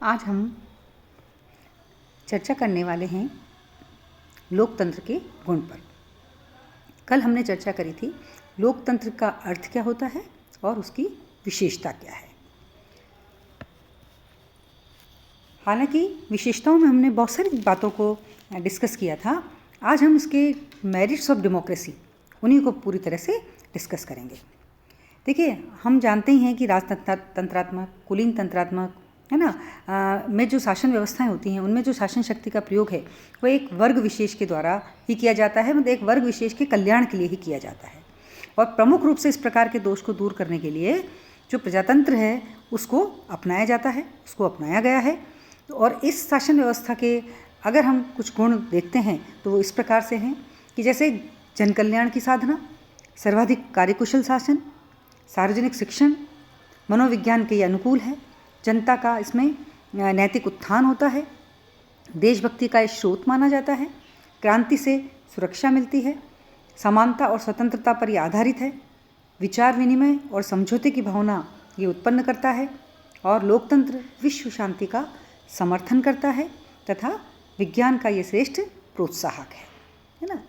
आज हम चर्चा करने वाले हैं लोकतंत्र के गुण पर। कल हमने चर्चा करी थी लोकतंत्र का अर्थ क्या होता है और उसकी विशेषता क्या है। हालांकि विशेषताओं में हमने बहुत सारी बातों को डिस्कस किया था। आज हम इसके मेरिट्स ऑफ डेमोक्रेसी उन्हीं को पूरी तरह से डिस्कस करेंगे। देखिए, हम जानते ही हैं कि राजतंत्रात्मक, कुलीन तंत्रात्मक है ना में जो शासन व्यवस्थाएं होती हैं उनमें जो शासन शक्ति का प्रयोग है वो एक वर्ग विशेष के द्वारा ही किया जाता है, मतलब एक वर्ग विशेष के कल्याण के लिए ही किया जाता है। और प्रमुख रूप से इस प्रकार के दोष को दूर करने के लिए जो प्रजातंत्र है उसको अपनाया जाता है, उसको अपनाया गया है। और इस शासन व्यवस्था के अगर हम कुछ गुण देखते हैं तो वो इस प्रकार से हैं कि जैसे जन कल्याण की साधना, सर्वाधिक कार्यकुशल शासन, सार्वजनिक शिक्षण, मनोविज्ञान के अनुकूल है, जनता का इसमें नैतिक उत्थान होता है, देशभक्ति का एक स्रोत माना जाता है, क्रांति से सुरक्षा मिलती है, समानता और स्वतंत्रता पर यह आधारित है, विचार विनिमय और समझौते की भावना ये उत्पन्न करता है, और लोकतंत्र विश्व शांति का समर्थन करता है तथा विज्ञान का ये श्रेष्ठ प्रोत्साहक है ना।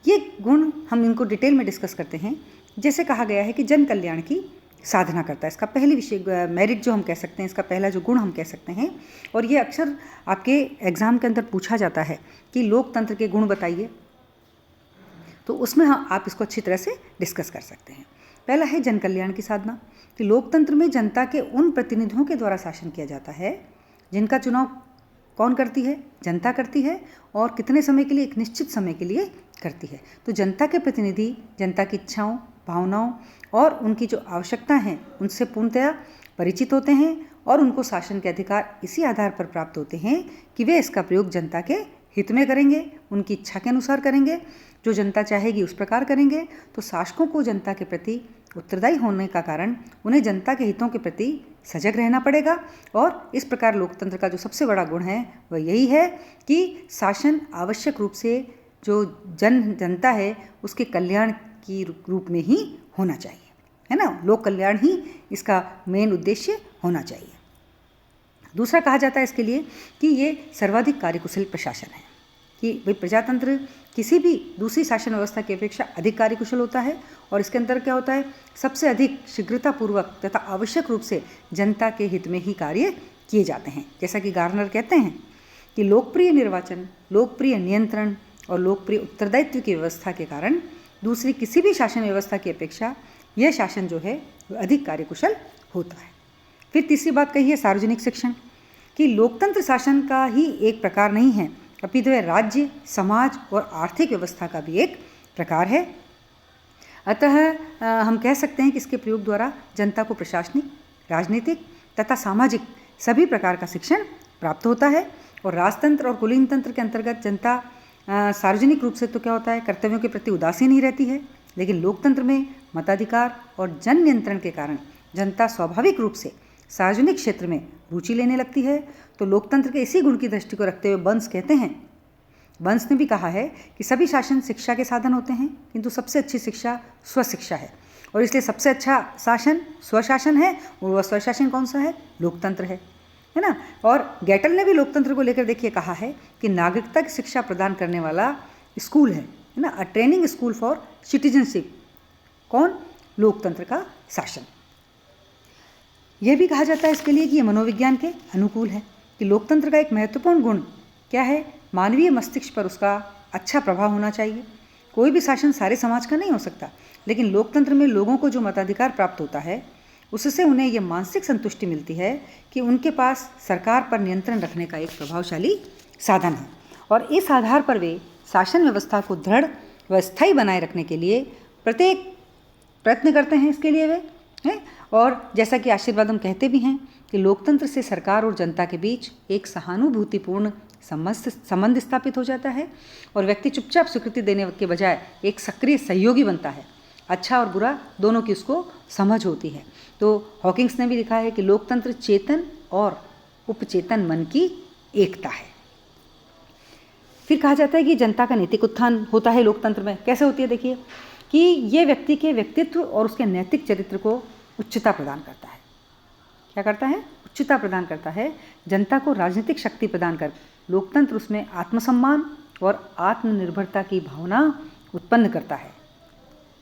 ये गुण हम इनको डिटेल में डिस्कस करते हैं। जैसे कहा गया है कि जन कल्याण की साधना करता है, इसका पहली विषय मेरिट जो हम कह सकते हैं, इसका पहला जो गुण हम कह सकते हैं। और ये अक्सर आपके एग्ज़ाम के अंदर पूछा जाता है कि लोकतंत्र के गुण बताइए, तो उसमें आप इसको अच्छी तरह से डिस्कस कर सकते हैं। पहला है जन कल्याण की साधना, कि लोकतंत्र में जनता के उन प्रतिनिधियों के द्वारा शासन किया जाता है जिनका चुनाव कौन करती है? जनता करती है, और कितने समय के लिए? एक निश्चित समय के लिए करती है। तो जनता के प्रतिनिधि जनता की इच्छाओं, भावनाओं और उनकी जो आवश्यकता हैं उनसे पूर्णतया परिचित होते हैं, और उनको शासन के अधिकार इसी आधार पर प्राप्त होते हैं कि वे इसका प्रयोग जनता के हित में करेंगे, उनकी इच्छा के अनुसार करेंगे, जो जनता चाहेगी उस प्रकार करेंगे। तो शासकों को जनता के प्रति उत्तरदायी होने का कारण उन्हें जनता के हितों के प्रति सजग रहना पड़ेगा। और इस प्रकार लोकतंत्र का जो सबसे बड़ा गुण है वह यही है कि शासन आवश्यक रूप से जो जनता है उसके कल्याण की रूप में ही होना चाहिए, है ना। लोक कल्याण ही इसका मेन उद्देश्य होना चाहिए। दूसरा कहा जाता है इसके लिए कि ये सर्वाधिक कार्यकुशल प्रशासन है, कि भाई प्रजातंत्र किसी भी दूसरी शासन व्यवस्था की अपेक्षा अधिक कार्यकुशल होता है। और इसके अंदर क्या होता है? सबसे अधिक शीघ्रतापूर्वक तथा आवश्यक रूप से जनता के हित में ही कार्य किए जाते हैं। जैसा कि गार्नर कहते हैं कि लोकप्रिय निर्वाचन, लोकप्रिय नियंत्रण और लोकप्रिय उत्तरदायित्व की व्यवस्था के कारण दूसरी किसी भी शासन व्यवस्था की अपेक्षा यह शासन जो है वह अधिक कार्यकुशल होता है। फिर तीसरी बात कही है सार्वजनिक शिक्षण, कि लोकतंत्र शासन का ही एक प्रकार नहीं है, अपितु वह राज्य, समाज और आर्थिक व्यवस्था का भी एक प्रकार है। अतः हम कह सकते हैं कि इसके प्रयोग द्वारा जनता को प्रशासनिक, राजनीतिक तथा सामाजिक सभी प्रकार का शिक्षण प्राप्त होता है। और राजतंत्र और कुलीन तंत्र के अंतर्गत जनता सार्वजनिक रूप से तो क्या होता है, कर्तव्यों के प्रति उदासीन ही रहती है, लेकिन लोकतंत्र में मताधिकार और जन नियंत्रण के कारण जनता स्वाभाविक रूप से सार्वजनिक क्षेत्र में रुचि लेने लगती है। तो लोकतंत्र के इसी गुण की दृष्टि को रखते हुए बंस कहते हैं, बंस ने भी कहा है कि सभी शासन शिक्षा के साधन होते हैं, किंतु सबसे अच्छी शिक्षा स्वशिक्षा है, और इसलिए सबसे अच्छा शासन स्वशासन है, और वह स्वशासन कौन सा है? लोकतंत्र है ना। और गेटल ने भी लोकतंत्र को लेकर देखिए कहा है कि नागरिकता की शिक्षा प्रदान करने वाला स्कूल है ना, a training school for citizenship. कौन? लोकतंत्र का शासन। यह भी कहा जाता है इसके लिए कि यह मनोविज्ञान के अनुकूल है, कि लोकतंत्र का एक महत्वपूर्ण गुण क्या है? मानवीय मस्तिष्क पर उसका अच्छा प्रभाव होना चाहिए। कोई भी शासन सारे समाज का नहीं हो सकता, लेकिन लोकतंत्र में लोगों को जो मताधिकार प्राप्त होता है उससे उन्हें यह मानसिक संतुष्टि मिलती है कि उनके पास सरकार पर नियंत्रण रखने का एक प्रभावशाली साधन है, और इस आधार पर वे शासन व्यवस्था को दृढ़ व स्थायी बनाए रखने के लिए प्रत्येक प्रयत्न करते हैं। इसके लिए वे हैं, और जैसा कि आशीर्वाद हम कहते भी हैं कि लोकतंत्र से सरकार और जनता के बीच एक सहानुभूतिपूर्ण संबंध स्थापित हो जाता है, और व्यक्ति चुपचाप स्वीकृति देने के बजाय एक सक्रिय सहयोगी बनता है। अच्छा और बुरा दोनों की उसको समझ होती है। तो हॉकिंग्स ने भी लिखा है कि लोकतंत्र चेतन और उपचेतन मन की एकता है। फिर कहा जाता है कि जनता का नैतिक उत्थान होता है लोकतंत्र में। कैसे होती है? देखिए कि ये व्यक्ति के व्यक्तित्व और उसके नैतिक चरित्र को उच्चता प्रदान करता है। क्या करता है? उच्चता प्रदान करता है, जनता को राजनीतिक शक्ति प्रदान कर लोकतंत्र उसमें आत्मसम्मान और आत्मनिर्भरता की भावना उत्पन्न करता है।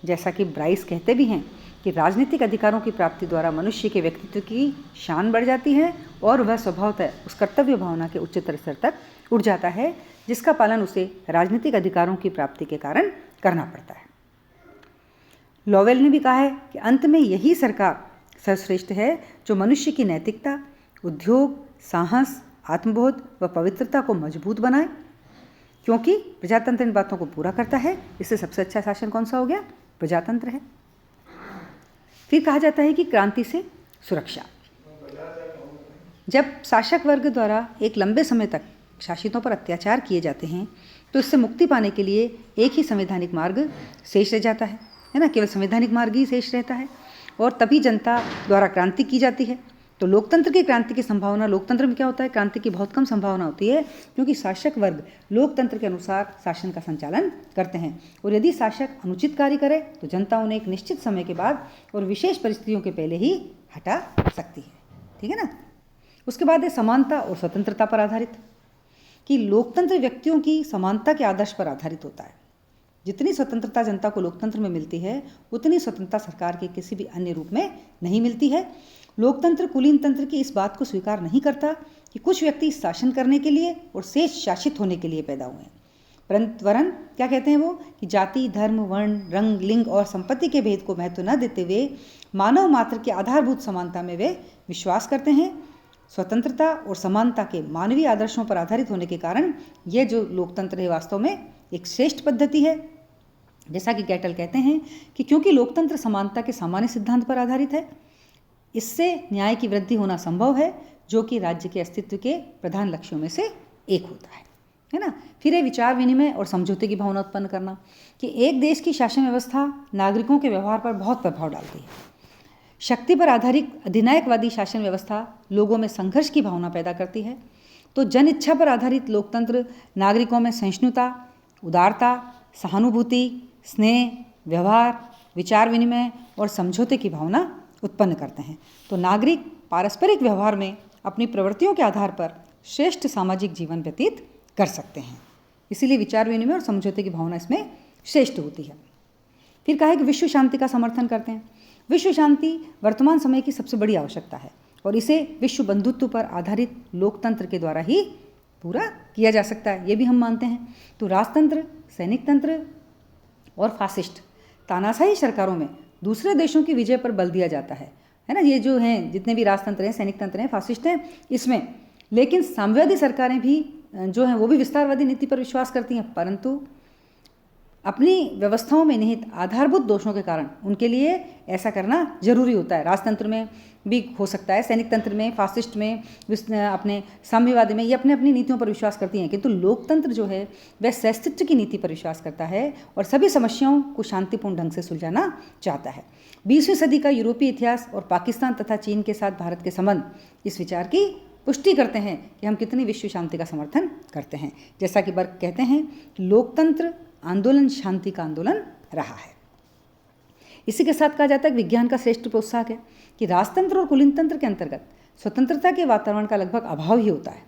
जैसा कि ब्राइस कहते भी हैं कि राजनीतिक अधिकारों की प्राप्ति द्वारा मनुष्य के व्यक्तित्व की शान बढ़ जाती है और वह स्वभावतः उस कर्तव्य भावना के उच्चतर स्तर तक उठ जाता है जिसका पालन उसे राजनीतिक अधिकारों की प्राप्ति के कारण करना पड़ता है। लॉवेल ने भी कहा है कि अंत में यही सरकार सर्वश्रेष्ठ है जो मनुष्य की नैतिकता, उद्योग, साहस, आत्मबोध व पवित्रता को मजबूत बनाए, क्योंकि प्रजातंत्र इन बातों को पूरा करता है। इससे सबसे अच्छा शासन कौन सा हो गया? प्रजातंत्र है। फिर कहा जाता है कि क्रांति से सुरक्षा। जब शासक वर्ग द्वारा एक लंबे समय तक शासितों पर अत्याचार किए जाते हैं तो इससे मुक्ति पाने के लिए एक ही संवैधानिक मार्ग शेष रह जाता है ना, केवल संवैधानिक मार्ग ही शेष रहता है और तभी जनता द्वारा क्रांति की जाती है। तो लोकतंत्र की क्रांति की संभावना, लोकतंत्र में क्या होता है, क्रांति की बहुत कम संभावना होती है क्योंकि शासक वर्ग लोकतंत्र के अनुसार शासन का संचालन करते हैं और यदि शासक अनुचित कार्य करे तो जनता उन्हें एक निश्चित समय के बाद और विशेष परिस्थितियों के पहले ही हटा सकती है। ठीक है ना। उसके बाद है समानता और स्वतंत्रता पर आधारित, कि लोकतंत्र व्यक्तियों की समानता के आदर्श पर आधारित होता है। जितनी स्वतंत्रता जनता को लोकतंत्र में मिलती है उतनी स्वतंत्रता सरकार के किसी भी अन्य रूप में नहीं मिलती है। लोकतंत्र कुलीन तंत्र की इस बात को स्वीकार नहीं करता कि कुछ व्यक्ति शासन करने के लिए और शेष शासित होने के लिए पैदा हुए हैं, परंतु वरन क्या कहते हैं वो कि जाति, धर्म, वर्ण, रंग, लिंग और संपत्ति के भेद को महत्व न देते हुए मानव मात्र की आधारभूत समानता में वे विश्वास करते हैं। स्वतंत्रता और समानता के मानवीय आदर्शों पर आधारित होने के कारण ये जो लोकतंत्र है वास्तव में एक श्रेष्ठ पद्धति है। जैसा कि गैटल कहते हैं कि क्योंकि लोकतंत्र समानता के सामान्य सिद्धांत पर आधारित है, इससे न्याय की वृद्धि होना संभव है जो कि राज्य के अस्तित्व के प्रधान लक्ष्यों में से एक होता है ना। फिर है विचार विनिमय और समझौते की भावना उत्पन्न करना, कि एक देश की शासन व्यवस्था नागरिकों के व्यवहार पर बहुत प्रभाव डालती है। शक्ति पर आधारित अधिनायकवादी शासन व्यवस्था लोगों में संघर्ष की भावना पैदा करती है, तो जन इच्छा पर आधारित लोकतंत्र नागरिकों में सहिष्णुता, उदारता, सहानुभूति, स्नेह, व्यवहार, विचार विनिमय और समझौते की भावना उत्पन्न करते हैं। तो नागरिक पारस्परिक व्यवहार में अपनी प्रवृत्तियों के आधार पर श्रेष्ठ सामाजिक जीवन व्यतीत कर सकते हैं, इसीलिए विचार विनिमय और समझौते की भावना इसमें श्रेष्ठ होती है। फिर कहा है कि विश्व शांति का समर्थन करते हैं। विश्व शांति वर्तमान समय की सबसे बड़ी आवश्यकता है और इसे विश्व बंधुत्व पर आधारित लोकतंत्र के द्वारा ही पूरा किया जा सकता है, ये भी हम मानते हैं। तो राजतंत्र, सैनिक तंत्र और फासिस्ट तानाशाही सरकारों में दूसरे देशों की विजय पर बल दिया जाता है ना। ये जो हैं जितने भी राजतंत्र हैं, सैनिक तंत्र हैं, फासिस्ट हैं इसमें, लेकिन साम्यवादी सरकारें भी जो हैं वो भी विस्तारवादी नीति पर विश्वास करती हैं, परंतु अपनी व्यवस्थाओं में निहित आधारभूत दोषों के कारण उनके लिए ऐसा करना जरूरी होता है। राजतंत्र में भी हो सकता है, सैनिक तंत्र में, फासिस्ट में, अपने साम्यवादी में, ये अपने अपनी नीतियों पर विश्वास करती हैं, किंतु लोकतंत्र जो है वह सहस्तित्व की नीति पर विश्वास करता है और सभी समस्याओं को शांतिपूर्ण ढंग से सुलझाना चाहता है। 20वीं सदी का यूरोपीय इतिहास और पाकिस्तान तथा चीन के साथ भारत के संबंध इस विचार की पुष्टि करते हैं कि हम कितनी विश्व शांति का समर्थन करते हैं। जैसा कि बर्क कहते हैं, लोकतंत्र आंदोलन शांति का आंदोलन रहा है। इसी के साथ कहा जाता है कि विज्ञान का श्रेष्ठ प्रोत्साहक है, कि राजतंत्र और कुलीन तंत्र के अंतर्गत स्वतंत्रता के वातावरण का लगभग अभाव ही होता है।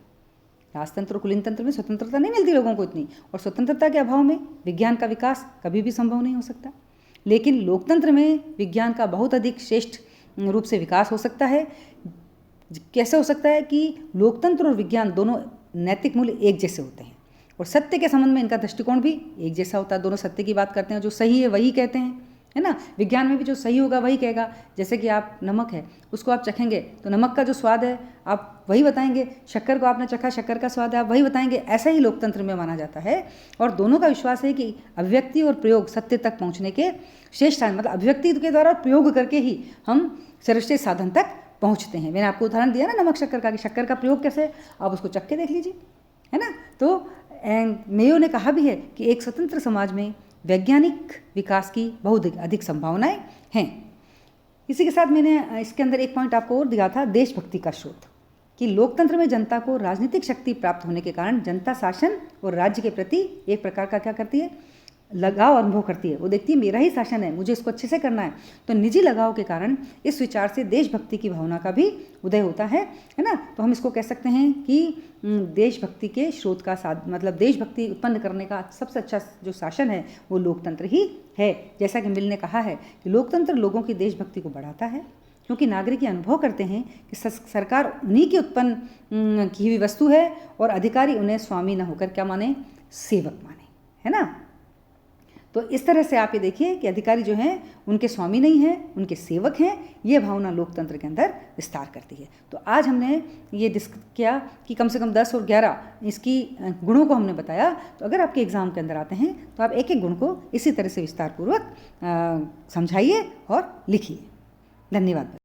राजतंत्र और कुलीन तंत्र में स्वतंत्रता नहीं मिलती लोगों को इतनी, और स्वतंत्रता के अभाव में विज्ञान का विकास कभी भी संभव नहीं हो सकता। लेकिन लोकतंत्र में विज्ञान का बहुत अधिक श्रेष्ठ रूप से विकास हो सकता है। कैसे हो सकता है कि लोकतंत्र और विज्ञान दोनों नैतिक मूल्य एक जैसे होते हैं और सत्य के संबंध में इनका दृष्टिकोण भी एक जैसा होता है। दोनों सत्य की बात करते हैं, जो सही है वही कहते हैं, है ना। विज्ञान में भी जो सही होगा वही कहेगा। जैसे कि आप नमक है उसको आप चखेंगे तो नमक का जो स्वाद है आप वही बताएंगे, शक्कर को आपने चखा, शक्कर का स्वाद है आप वही बताएंगे। ऐसा ही लोकतंत्र में माना जाता है और दोनों का विश्वास है कि अभिव्यक्ति और प्रयोग सत्य तक पहुँचने के श्रेष्ठ साधन, मतलब अभिव्यक्ति के द्वारा प्रयोग करके ही हम सर्वश्रेष्ठ साधन तक पहुँचते हैं। मैंने आपको उदाहरण दिया ना नमक शक्कर का, कि शक्कर का प्रयोग कैसे, आप उसको चख के देख लीजिए, है ना। तो मेयो ने कहा भी है कि एक स्वतंत्र समाज में वैज्ञानिक विकास की बहुत अधिक संभावनाएं हैं। इसी के साथ मैंने इसके अंदर एक पॉइंट आपको और दिया था, देशभक्ति का स्रोत, कि लोकतंत्र में जनता को राजनीतिक शक्ति प्राप्त होने के कारण जनता शासन और राज्य के प्रति एक प्रकार का क्या करती है, लगाव अनुभव करती है, वो देखती है मेरा ही शासन है, मुझे इसको अच्छे से करना है। तो निजी लगाव के कारण इस विचार से देशभक्ति की भावना का भी उदय होता है ना। तो हम इसको कह सकते हैं कि देशभक्ति के स्रोत का मतलब देशभक्ति उत्पन्न करने का सबसे अच्छा जो शासन है वो लोकतंत्र ही है। जैसा कि मिल ने कहा है कि लोकतंत्र लोगों की देशभक्ति को बढ़ाता है, क्योंकि नागरिक ये अनुभव करते हैं कि सरकार उन्हीं की उत्पन्न की हुई वस्तु है और अधिकारी उन्हें स्वामी न होकर क्या माने, सेवक माने, है ना। तो इस तरह से आप ये देखिए कि अधिकारी जो हैं उनके स्वामी नहीं हैं, उनके सेवक हैं। ये भावना लोकतंत्र के अंदर विस्तार करती है। तो आज हमने ये डिस्कस किया कि कम से कम 10 और 11 इसकी गुणों को हमने बताया। तो अगर आपके एग्ज़ाम के अंदर आते हैं तो आप एक एक गुण को इसी तरह से विस्तारपूर्वक समझाइए और लिखिए। धन्यवाद।